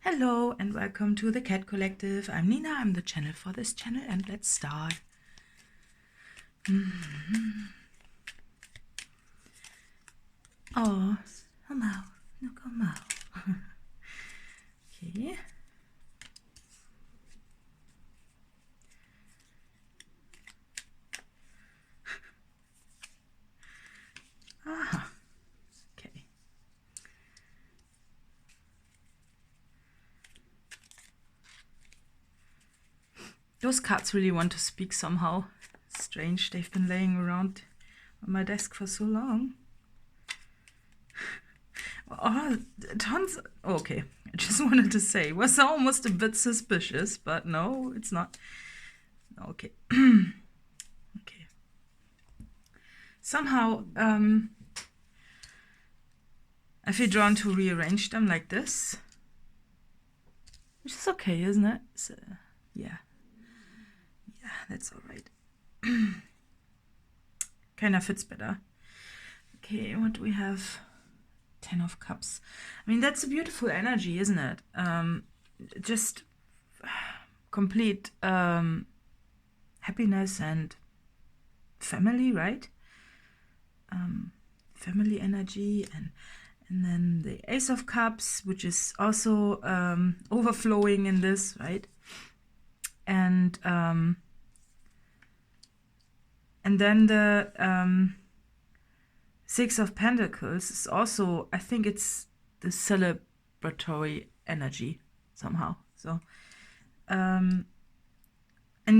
Hello and welcome to the Cat Collective. I'm Nina, I'm the channel for this channel, and let's start. Oh, hello. Look, hello. Okay. Ah, okay. Those cards really want to speak somehow. Strange, they've been laying around on my desk for so long. Oh, tons. Okay, I just wanted to say, it was almost a bit suspicious, but no, it's not. Okay. Okay. Somehow, I feel drawn to rearrange them like this. Which is okay, isn't it? So, yeah. Yeah, that's all right. Kind of fits better. Okay, what do we have? 10 of Cups. I mean, that's a beautiful energy, isn't it? Just complete happiness and family, right? Family energy, and then the Ace of Cups, which is also overflowing in this, right? And then the Six of Pentacles is also, I think it's the celebratory energy somehow. So, and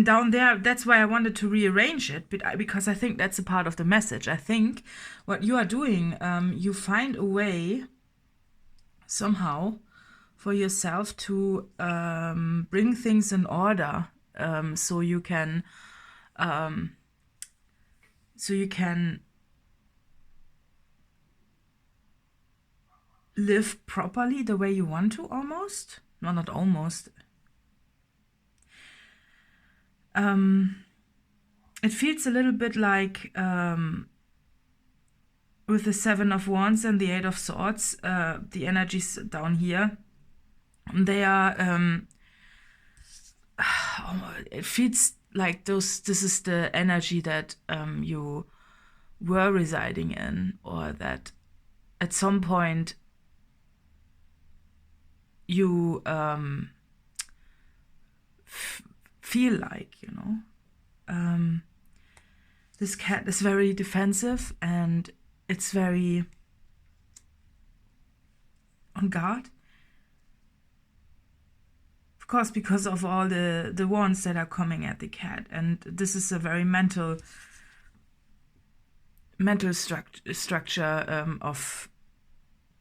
down there, that's why I wanted to rearrange it, because I think that's a part of the message. I think what you are doing, you find a way somehow for yourself to bring things in order, so you can live properly the way you want to, almost. No, not almost. It feels a little bit like with the Seven of Wands and the Eight of Swords, the energies down here, they are it feels like this is the energy that you were residing in, or that at some point you feel like, you know. This cat is very defensive and it's very on guard. Of course, because of all the wands that are coming at the cat. And this is a very mental structure of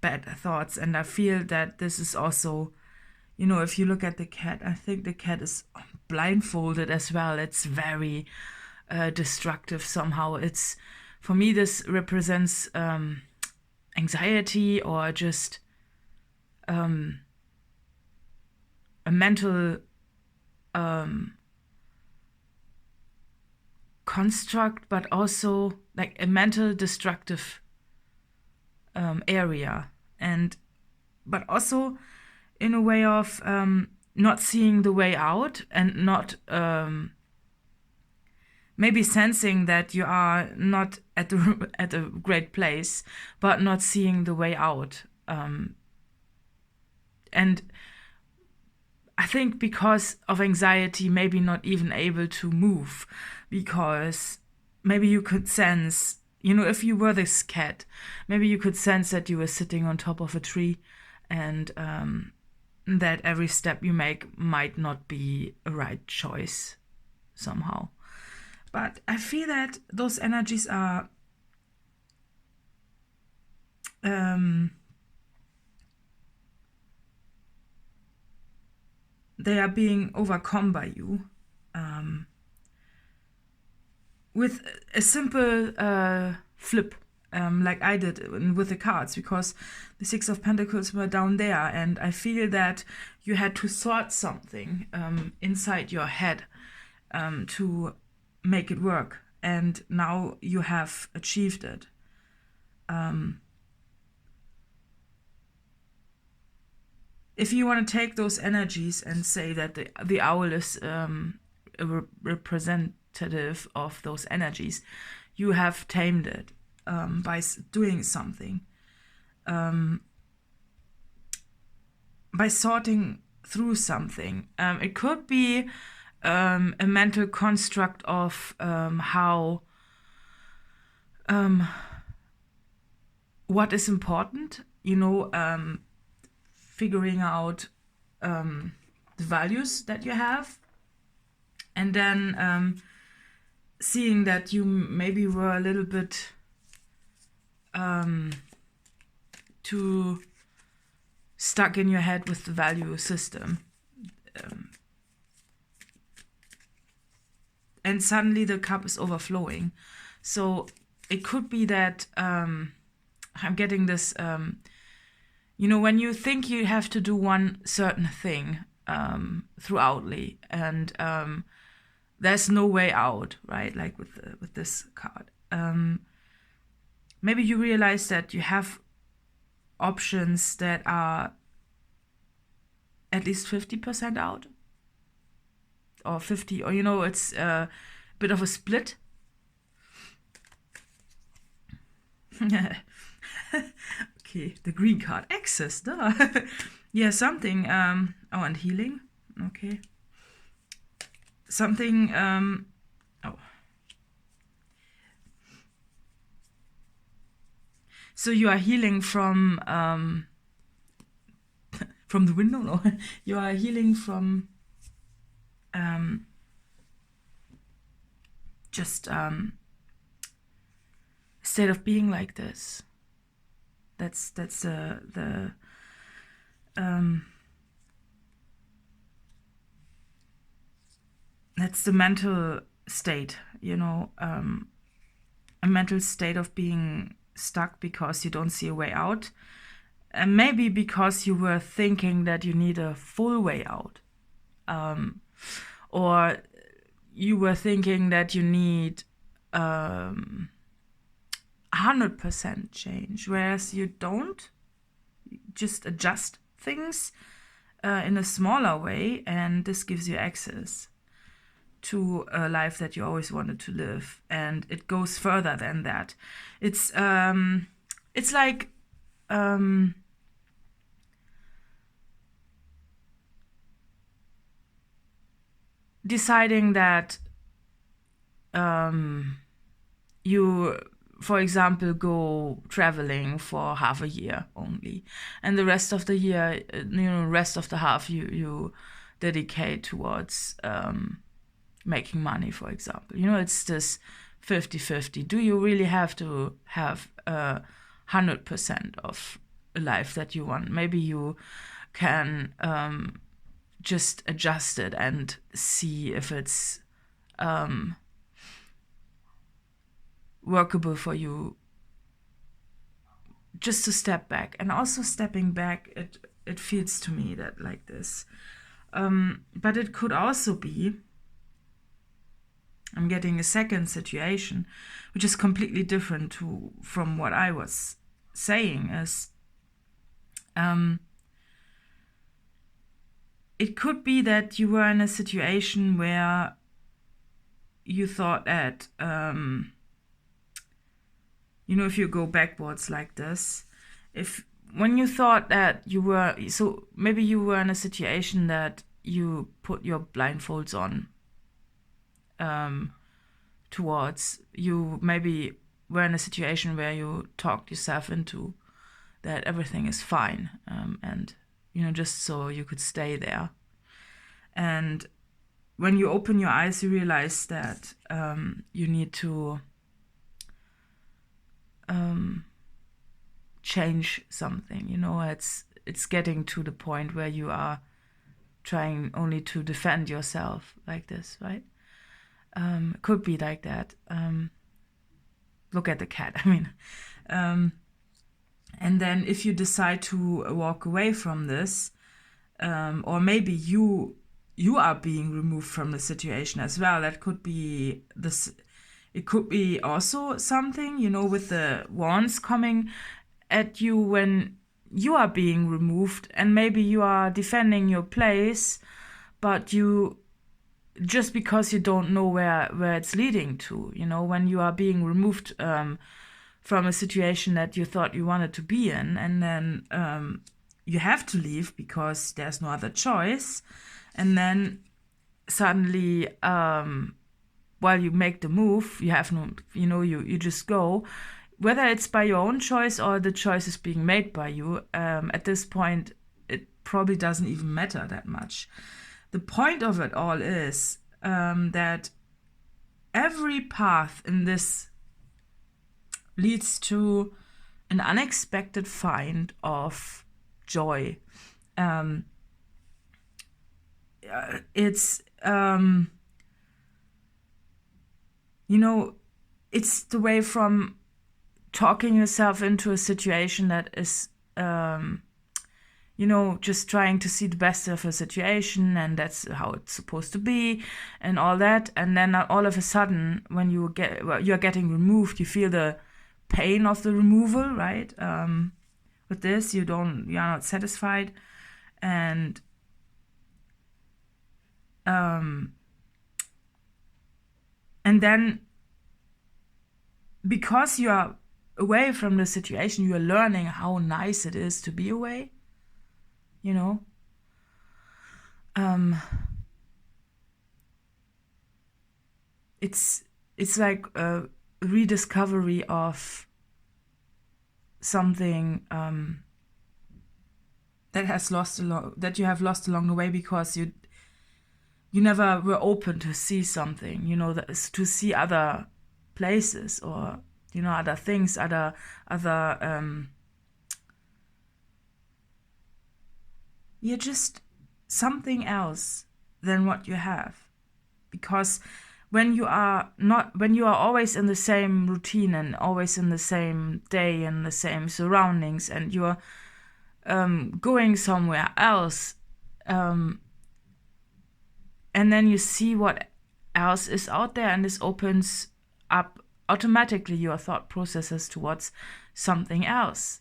bad thoughts. And I feel that this is also, you know, if you look at the cat, I think the cat is blindfolded as well. It's very destructive somehow. It's, for me, this represents anxiety, or just a mental construct, but also like a mental destructive area, but also in a way of not seeing the way out, and not maybe sensing that you are not at a great place, but not seeing the way out. And I think because of anxiety, maybe not even able to move, because maybe you could sense, you know, if you were this cat, maybe you could sense that you were sitting on top of a tree, and that every step you make might not be a right choice somehow. But I feel that those energies are they are being overcome by you with a simple flip, like I did with the cards, because the Six of Pentacles were down there, and I feel that you had to sort something inside your head to make it work, and now you have achieved it. if you want to take those energies and say that the owl is a representative of those energies, you have tamed it by doing something, by sorting through something. It could be a mental construct of how what is important, figuring out the values that you have, and then seeing that you maybe were a little bit too stuck in your head with the value system. And suddenly the cup is overflowing. So it could be that I'm getting this, when you think you have to do one certain thing throughoutly, and there's no way out, right? Like with this card. Maybe you realize that you have options that are at least 50% out, or 50, or it's a bit of a split. Okay, the green card, access, duh. Yeah, something, and healing, okay. Something, So you are healing from the window? No, you are healing from just state of being like this. That's the mental state, a mental state of being stuck because you don't see a way out, and maybe because you were thinking that you need a full way out, or you were thinking that you need 100% change, whereas you don't. You just adjust things in a smaller way, and this gives you access to a life that you always wanted to live, and it goes further than that. It's like deciding that you, for example, go traveling for half a year only, and the rest of the year, rest of the half you dedicate towards making money, for example. It's this 50-50. Do you really have to have 100% of a life that you want? Maybe you can just adjust it and see if it's workable for you, just to step back. And also stepping back, it feels to me that like this. But it could also be, I'm getting a second situation, which is completely different from what I was saying, is it could be that you were in a situation where you thought that, if you go backwards like this, when you thought that you were, so maybe you were in a situation that you put your blindfolds on, towards, you maybe were in a situation where you talked yourself into that everything is fine, and just so you could stay there. And when you open your eyes, you realize that you need to change something. It's getting to the point where you are trying only to defend yourself like this, right? Could be like that. Look at the cat. And then if you decide to walk away from this, or maybe you are being removed from the situation as well. That could be this. It could be also something, with the wands coming at you when you are being removed, and maybe you are defending your place, but you, just because you don't know where it's leading to, when you are being removed from a situation that you thought you wanted to be in, and then you have to leave because there's no other choice, and then suddenly while you make the move, you have no, you just go, whether it's by your own choice or the choice is being made by you. At this point, it probably doesn't even matter that much. The point of it all is that every path in this leads to an unexpected find of joy. It's it's the way from talking yourself into a situation that is just trying to see the best of a situation, and that's how it's supposed to be and all that, and then all of a sudden when you're getting removed, you feel the pain of the removal, right? With this, you're not satisfied, and then because you are away from the situation, you are learning how nice it is to be away. It's like a rediscovery of something that you have lost along the way, because you never were open to see something, to see other places, or other things, other you're just something else than what you have. Because when you are always in the same routine and always in the same day and the same surroundings, and you're going somewhere else, and then you see what else is out there, and this opens up automatically your thought processes towards something else.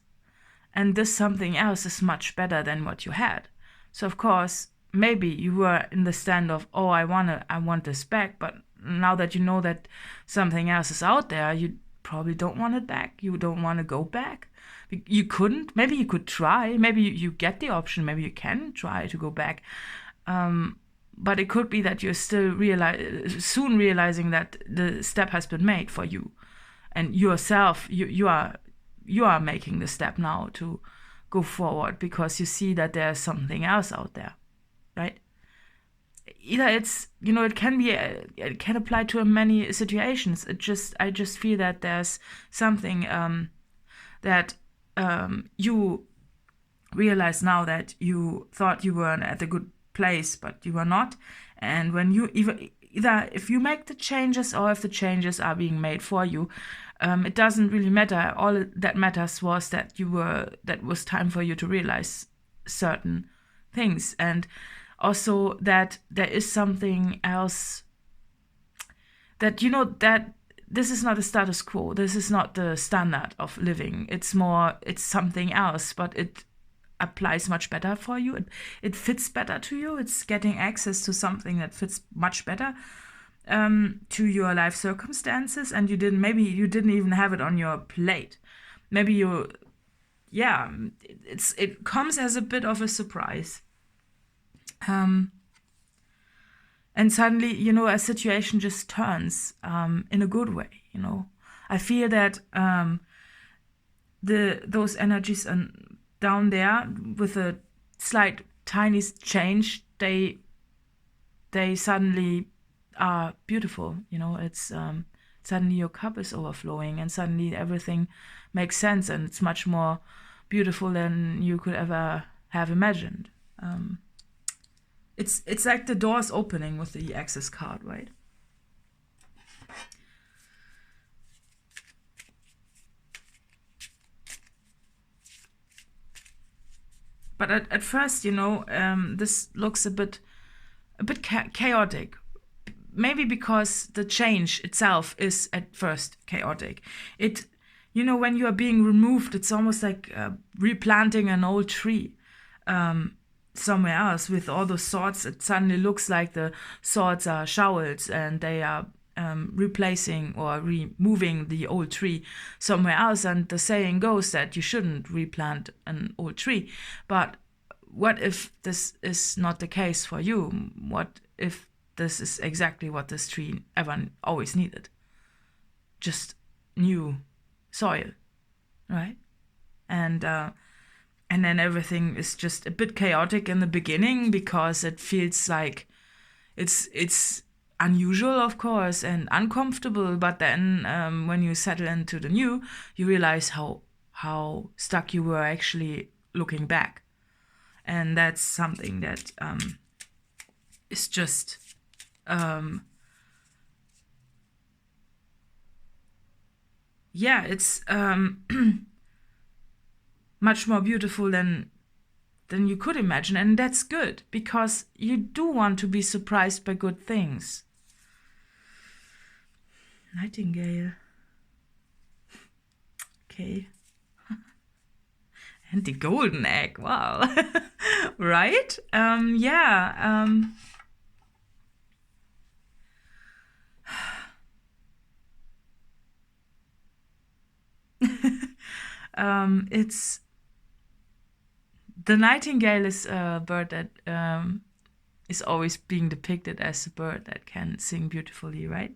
And this something else is much better than what you had. So of course, maybe you were in the stand of, oh, I want this back, but now that you know that something else is out there, you probably don't want it back. You don't want to go back. You couldn't. Maybe you could try. Maybe you get the option. Maybe you can try to go back. But it could be that you're still soon realizing that the step has been made for you, and yourself, you are making the step now to go forward, because you see that there's something else out there, right? Either it's, it can apply to many situations. I just feel that there's something that you realize now that you thought you were at a good place, but you were not. And when you either if you make the changes or if the changes are being made for you, it doesn't really matter. All that matters was that was time for you to realize certain things, and also that there is something else, that that this is not a status quo. This is not the standard of living. It's something else, but it applies much better for you. It fits better to you. It's getting access to something that fits much better to your life circumstances, and maybe you didn't even have it on your plate. Maybe it comes as a bit of a surprise. And suddenly, a situation just turns in a good way. I feel that those energies down there, with a slight tiny change, they suddenly are beautiful. It's suddenly your cup is overflowing, and suddenly everything makes sense, and it's much more beautiful than you could ever have imagined. It's like the doors opening with the access card, right? But at first, this looks a bit chaotic. Maybe because the change itself is at first chaotic. you know, when you are being removed, it's almost like replanting an old tree somewhere else with all those swords. It suddenly looks like the swords are shovels and they are replacing or removing the old tree somewhere else. And the saying goes that you shouldn't replant an old tree. But what if this is not the case for you? What if this is exactly what this tree ever always needed? Just new soil, right? And then everything is just a bit chaotic in the beginning because it feels like it's unusual, of course, and uncomfortable. But then when you settle into the new, you realize how stuck you were actually looking back, and that's something that is just yeah, it's much more beautiful than you could imagine. And that's good, because you do want to be surprised by good things. Nightingale. Okay. And the golden egg. Wow. Right? Yeah. It's the nightingale is a bird that is always being depicted as a bird that can sing beautifully, right?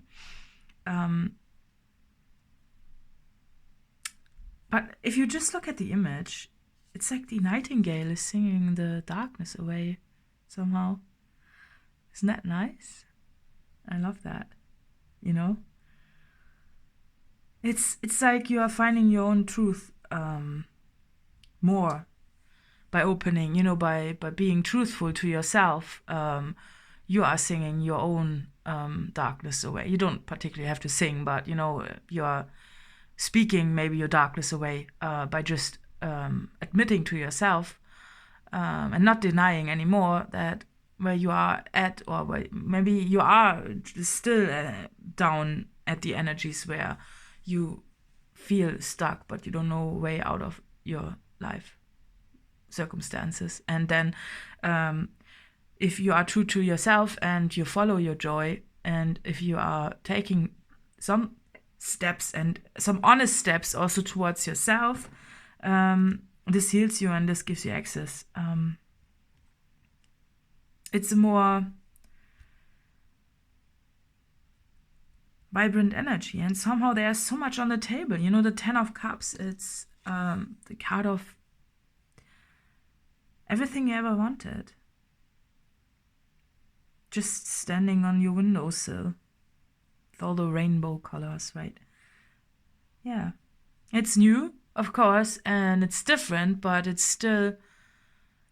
But if you just look at the image, it's like the nightingale is singing the darkness away somehow. Isn't that nice? I love that, you know? It's like you are finding your own truth more by opening, you know, by being truthful to yourself. You are singing your own darkness away. You don't particularly have to sing, but, you know, you're speaking maybe your darkness away by just admitting to yourself and not denying anymore that where you are at, or where maybe you are still down at the energies where you feel stuck, but you don't know a way out of your life circumstances. And then if you are true to yourself and you follow your joy, and if you are taking some steps and some honest steps also towards yourself, this heals you and this gives you access. It's a more vibrant energy, and somehow there's so much on the table. You know, the 10 of Cups, it's the card of everything you ever wanted. Just standing on your windowsill with all the rainbow colors, right? Yeah. It's new, of course, and it's different, but it's still,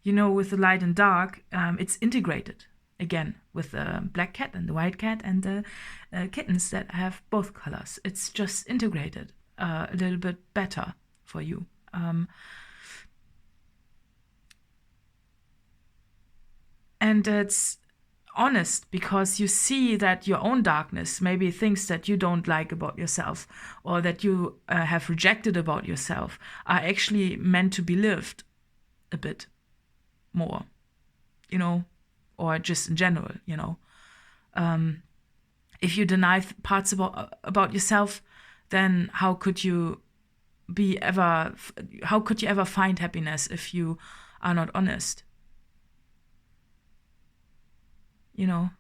you know, with the light and dark, it's integrated again with the black cat and the white cat and the kittens that have both colors. It's just integrated a little bit better for you. And it's honest, because you see that your own darkness, maybe things that you don't like about yourself or that you have rejected about yourself, are actually meant to be lived a bit more, you know, or just in general, you know. If you deny parts about yourself, then how could you ever find happiness if you are not honest? You know,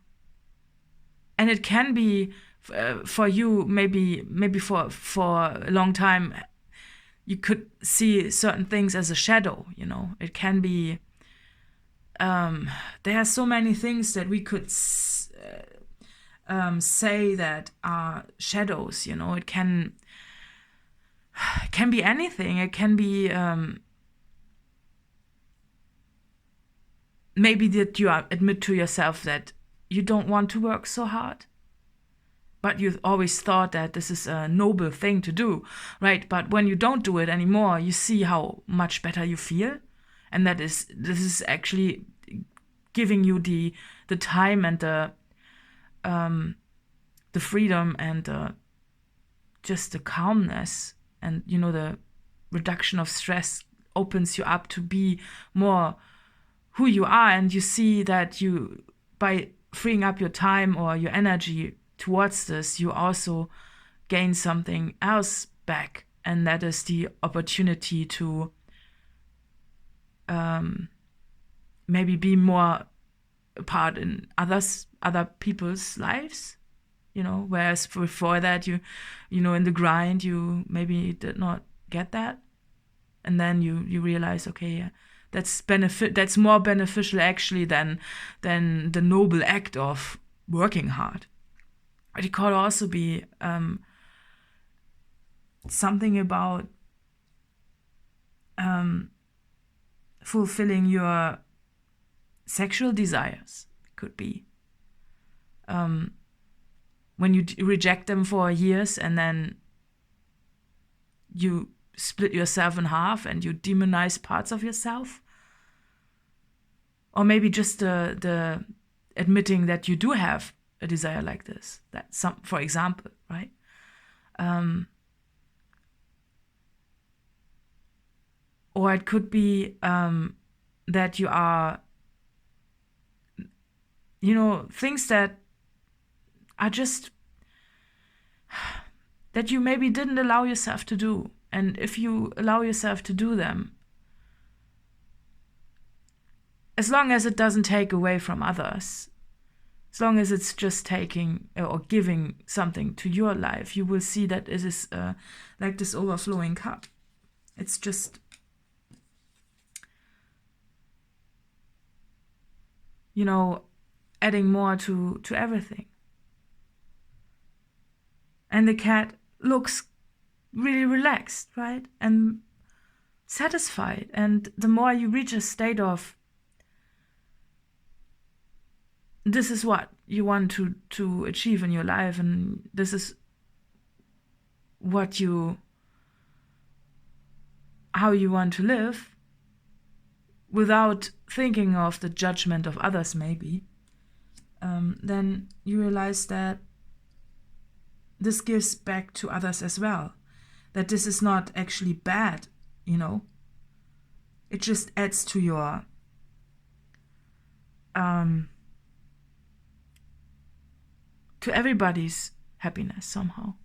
and it can be for you, maybe for a long time you could see certain things as a shadow. You know, it can be there are so many things that we could say that are shadows. You know, it can be anything. It can be maybe that you admit to yourself that you don't want to work so hard, but you've always thought that this is a noble thing to do, right? But when you don't do it anymore, you see how much better you feel, and this is actually giving you the time and the freedom and just the calmness And the reduction of stress opens you up to be more who you are, and you see that you, by freeing up your time or your energy towards this, you also gain something else back, and that is the opportunity to maybe be more a part in other people's lives, whereas before that you in the grind you maybe did not get that, and then you realize, okay, yeah, that's more beneficial actually than the noble act of working hard. But it could also be something about fulfilling your sexual desires. It could be when you reject them for years, and then you split yourself in half and you demonize parts of yourself. Or maybe just the admitting that you do have a desire like this. For example, right? Or it could be that you are, things that are just that you maybe didn't allow yourself to do. And if you allow yourself to do them, as long as it doesn't take away from others, as long as it's just taking or giving something to your life, you will see that it is like this overflowing cup. It's just, adding more to everything. And the cat looks really relaxed, right? And satisfied. And the more you reach a state of, this is what you want to achieve in your life, and this is how you want to live, without thinking of the judgment of others maybe, then you realize that this gives back to others as well. That this is not actually bad, It just adds to your to everybody's happiness somehow,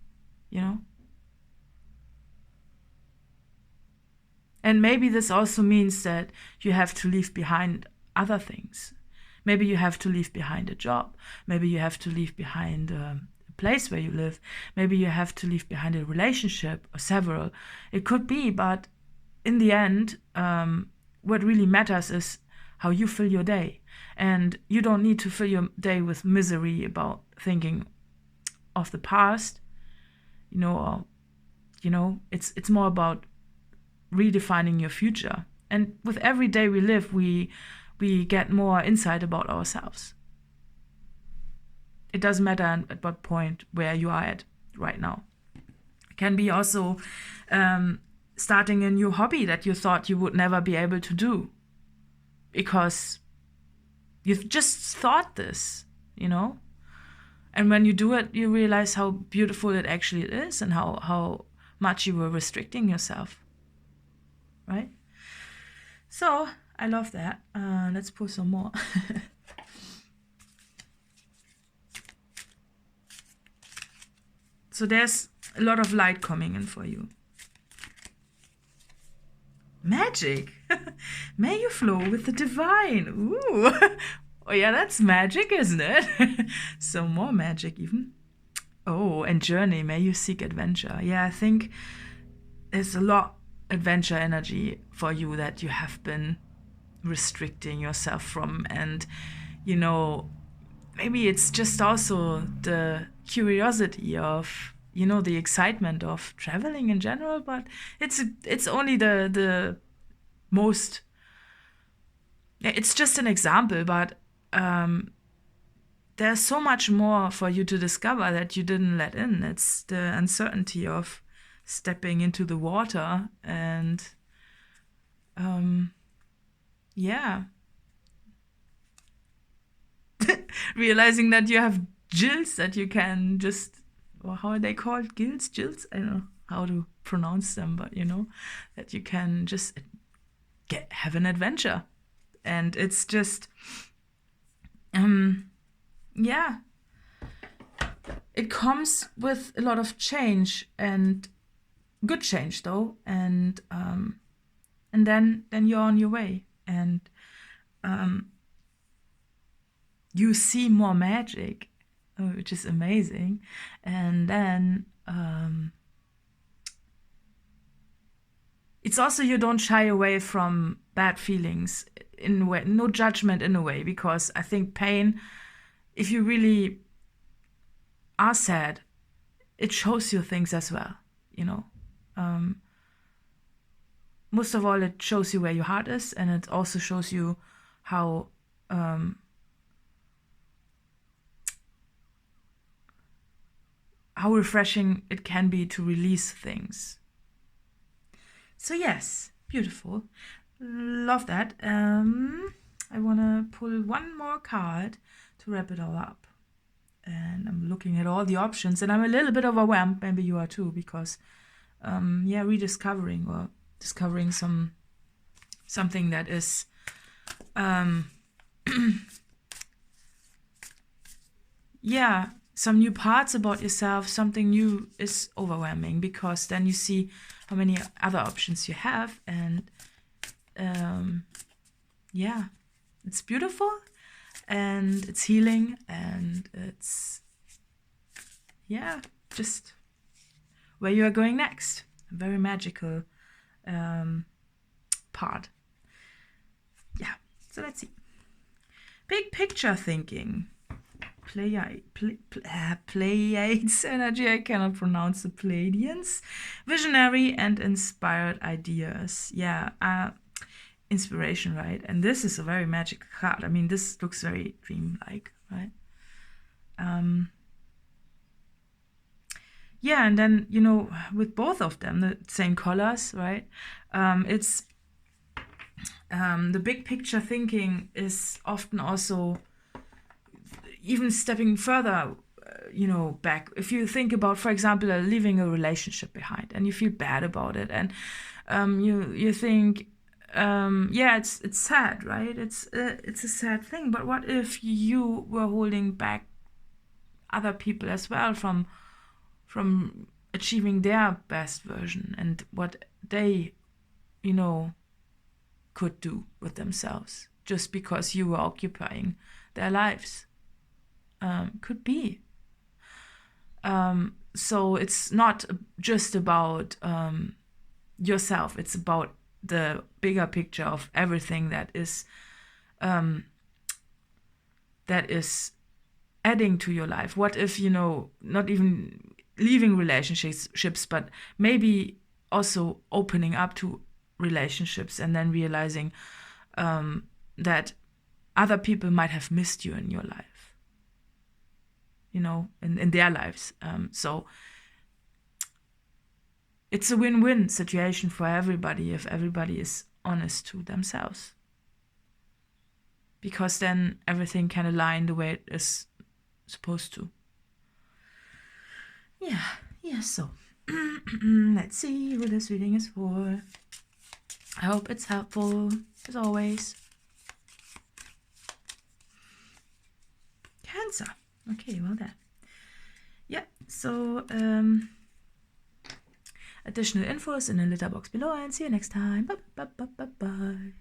And maybe this also means that you have to leave behind other things. Maybe you have to leave behind a job. Maybe you have to leave behind a place where you live. Maybe you have to leave behind a relationship or several. It could be, but in the end, what really matters is how you fill your day. And you don't need to fill your day with misery about thinking of the past, or, it's more about redefining your future. And with every day we live, we get more insight about ourselves. It doesn't matter at what point where you are at right now. It can be also starting a new hobby that you thought you would never be able to do because you've just thought this, And when you do it, you realize how beautiful it actually is and how much you were restricting yourself. Right? So I love that. Let's pour some more. So there's a lot of light coming in for you. Magic. May you flow with the divine. Ooh. Oh yeah, that's magic, isn't it? So more magic even. Oh, and journey. May you seek adventure. Yeah, I think there's a lot adventure energy for you that you have been restricting yourself from, and maybe it's just also the curiosity of the excitement of traveling in general, but it's only the most, it's just an example, but there's so much more for you to discover that you didn't let in. It's the uncertainty of stepping into the water and realizing that you have gills that you can just, or how are they called? Gills? I don't know. how to pronounce them, but you know, that you can just have an adventure. And it's just, yeah, it comes with a lot of change, and good change though, and then you're on your way, and you see more magic, which is amazing. And then it's also, you don't shy away from bad feelings in a way, no judgment in a way, because I think pain, if you really are sad, it shows you things as well, you know. Most of all, it shows you where your heart is, and it also shows you how refreshing it can be to release things. So yes, beautiful. Love that. I want to pull one more card to wrap it all up. And I'm looking at all the options, and I'm a little bit overwhelmed, maybe you are too, because rediscovering or discovering something that is some new parts about yourself. Something new is overwhelming, because then you see how many other options you have, and it's beautiful, and it's healing, and it's just where you are going next. A very magical part. Yeah, so let's see. Big picture thinking. Pleiades energy, I cannot pronounce the Pleiadians. Visionary and inspired ideas. Inspiration, right? And this is a very magical card. I mean, this looks very dream-like, right? And then, you know, with both of them, the same colors, right? It's the big picture thinking is often also even stepping further, back. If you think about, for example, leaving a relationship behind, and you feel bad about it, and you think, it's sad, right? It's a sad thing. But what if you were holding back other people as well from achieving their best version, and what they, could do with themselves, just because you were occupying their lives? Could be. So it's not just about yourself. It's about the bigger picture of everything that is adding to your life. What if, not even leaving relationships, but maybe also opening up to relationships, and then realizing that other people might have missed you in your life, in their lives. So it's a win-win situation for everybody if everybody is honest to themselves, because then everything can align the way it is supposed to. So let's see who this reading is for. I hope it's helpful, as always. Cancer. Okay, well done. So additional info is in the litter box below, and see you next time. Bye.